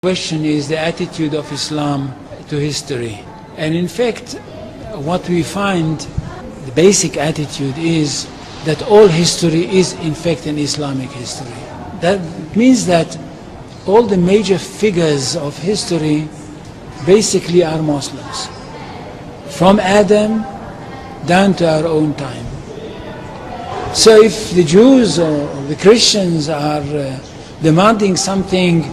Question is the attitude of Islam to history. And in fact, what we find, the basic attitude is that all history is in fact an Islamic history. That means that all the major figures of history basically are Muslims. From Adam down to our own time. So if the Jews or the Christians are demanding something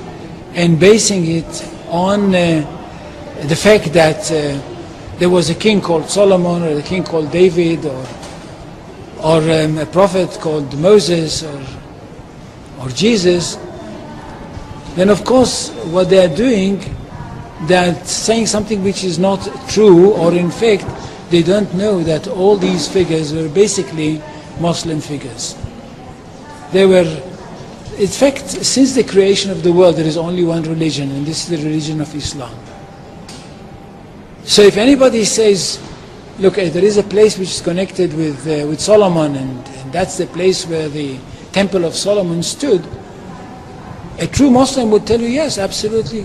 and basing it on the fact that there was a king called Solomon or a king called David or a prophet called Moses or Jesus, then of course what they are doing, they are saying something which is not true, or in fact they don't know that all these figures were basically Muslim figures. They were, in fact, since the creation of the world there is only one religion, and this is the religion of Islam. So if anybody says, look, there is a place which is connected with Solomon, and that's the place where the Temple of Solomon stood, a true Muslim would tell you, yes, absolutely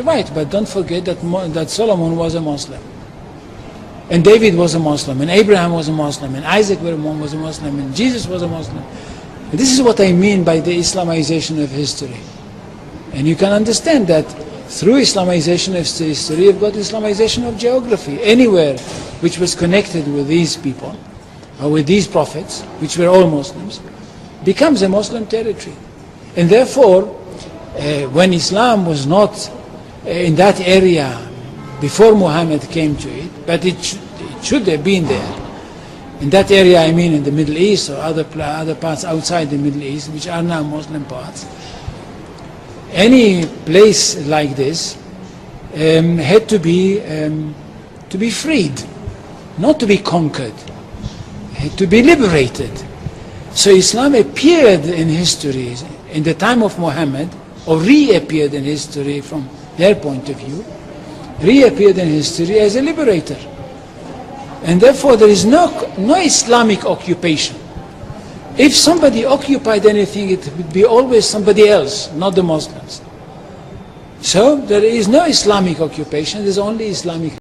right, but don't forget that Solomon was a Muslim, and David was a Muslim, and Abraham was a Muslim, and Isaac was a Muslim, and Jesus was a Muslim. And this is what I mean by the Islamization of history. And you can understand that through Islamization of history, you've got Islamization of geography. Anywhere which was connected with these people, or with these prophets, which were all Muslims, becomes a Muslim territory. And therefore, when Islam was not in that area before Muhammad came to it, but it should have been there. In that area, I mean in the Middle East or other parts outside the Middle East, which are now Muslim parts. Any place like this had to be freed, not to be conquered, had to be liberated. So Islam appeared in history in the time of Muhammad, or reappeared in history from their point of view, reappeared in history as a liberator. And therefore there is no Islamic occupation. If somebody occupied anything, it would be always somebody else, not the Muslims. So there is no Islamic occupation, there is only Islamic